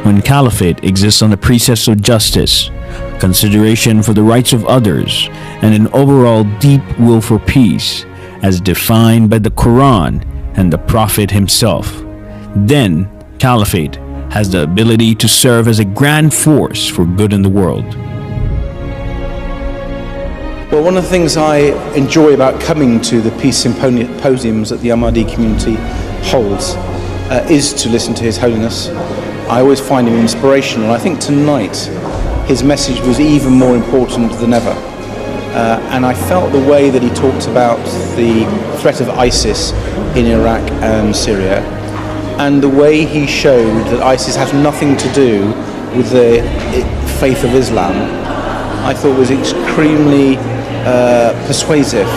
when caliphate exists on the precepts of justice, consideration for the rights of others, and an overall deep will for peace, as defined by the Quran and the Prophet himself, then caliphate has the ability to serve as a grand force for good in the world. Well, one of the things I enjoy about coming to the peace symposiums that the Ahmadi community holds is to listen to His Holiness. I always find him inspirational. I think tonight his message was even more important than ever. And I felt the way that he talked about the threat of ISIS in Iraq and Syria, and the way he showed that ISIS has nothing to do with the faith of Islam, I thought was extremely persuasive.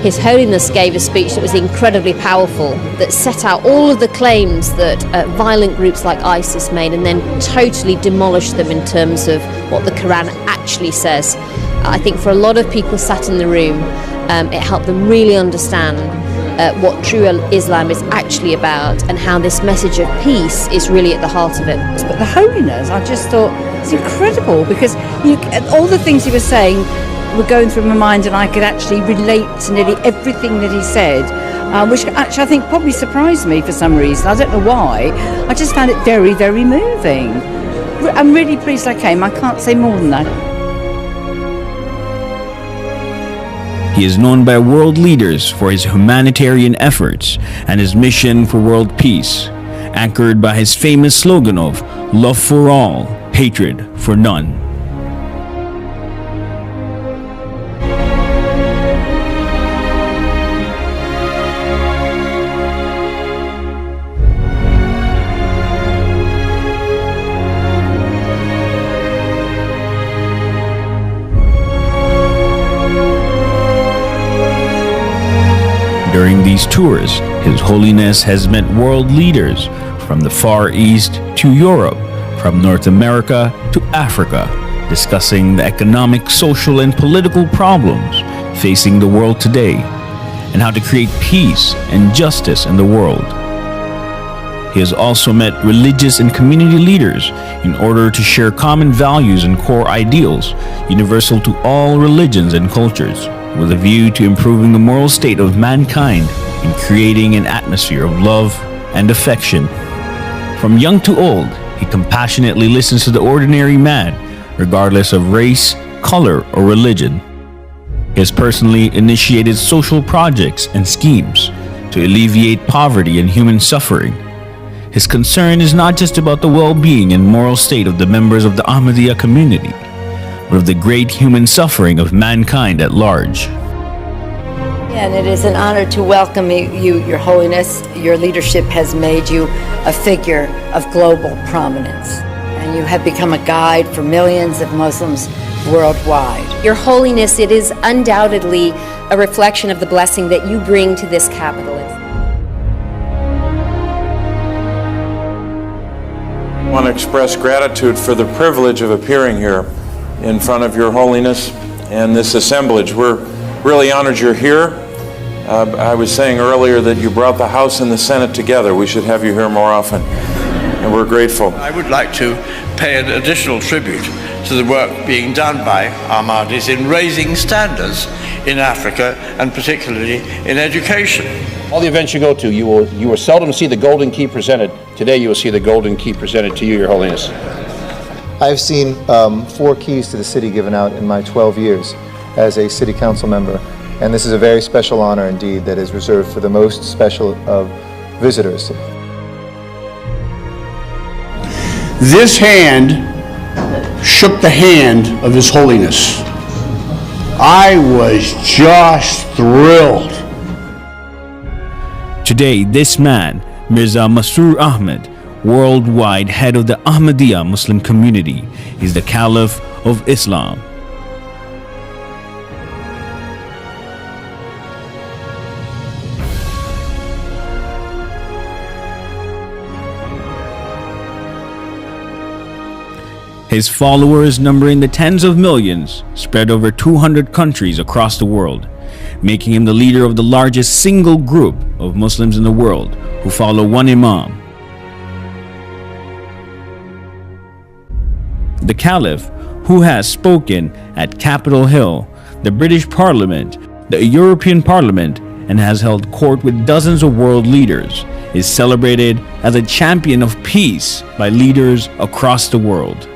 His Holiness gave a speech that was incredibly powerful, that set out all of the claims that violent groups like ISIS made and then totally demolished them in terms of what the Quran actually says. I think for a lot of people sat in the room, it helped them really understand what true Islam is actually about and how this message of peace is really at the heart of it. But the Holiness, I just thought, it's incredible, because all the things he was saying were going through my mind, and I could actually relate to nearly everything that he said, which actually I think probably surprised me for some reason. I don't know why. I just found it very, very moving. I'm really pleased I came. I can't say more than that. He is known by world leaders for his humanitarian efforts and his mission for world peace, anchored by his famous slogan of love for all, hatred for none. During these tours, His Holiness has met world leaders from the Far East to Europe, from North America to Africa, discussing the economic, social, and political problems facing the world today, and how to create peace and justice in the world. He has also met religious and community leaders in order to share common values and core ideals universal to all religions and cultures, with a view to improving the moral state of mankind and creating an atmosphere of love and affection. From young to old, he compassionately listens to the ordinary man, regardless of race, color, or religion. He has personally initiated social projects and schemes to alleviate poverty and human suffering. His concern is not just about the well-being and moral state of the members of the Ahmadiyya community, but of the great human suffering of mankind at large. And it is an honor to welcome you, Your Holiness. Your leadership has made you a figure of global prominence, and you have become a guide for millions of Muslims worldwide. Your Holiness, it is undoubtedly a reflection of the blessing that you bring to this capital. I want to express gratitude for the privilege of appearing here in front of Your Holiness and this assemblage. We're really honored you're here. I was saying earlier that you brought the House and the Senate together. We should have you here more often, and we're grateful. I would like to pay an additional tribute to the work being done by Ahmadis in raising standards in Africa, and particularly in education. All the events you go to, you will seldom see the golden key presented. Today you will see the golden key presented to you, Your Holiness. I've seen 4 keys to the city given out in my 12 years as a city council member, and this is a very special honor indeed that is reserved for the most special of visitors. This hand shook the hand of His Holiness. I was just thrilled. Today, this man, Mirza Masroor Ahmad, worldwide head of the Ahmadiyya Muslim community, is the Caliph of Islam. His followers number in the tens of millions, spread over 200 countries across the world, making him the leader of the largest single group of Muslims in the world who follow one Imam. the Caliph, who has spoken at Capitol Hill, the British Parliament, the European Parliament, and has held court with dozens of world leaders, is celebrated as a champion of peace by leaders across the world.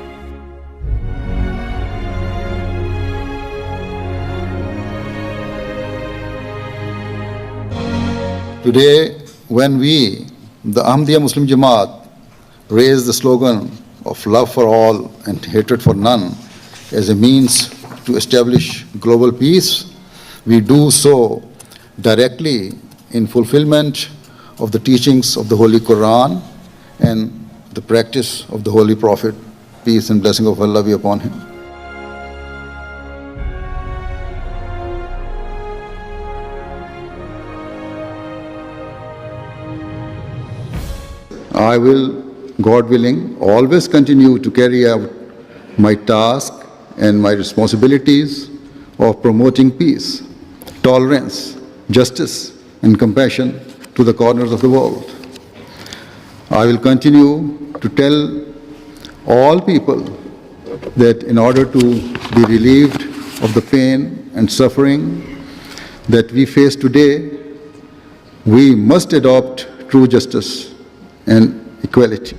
Today, when we, the Ahmadiyya Muslim Jamaat, raise the slogan of love for all and hatred for none as a means to establish global peace, we do so directly in fulfillment of the teachings of the Holy Quran and the practice of the Holy Prophet, peace and blessing of Allah be upon him. I will, God willing, always continue to carry out my task and my responsibilities of promoting peace, tolerance, justice, and compassion to the corners of the world. I will continue to tell all people that in order to be relieved of the pain and suffering that we face today, we must adopt true justice and equality.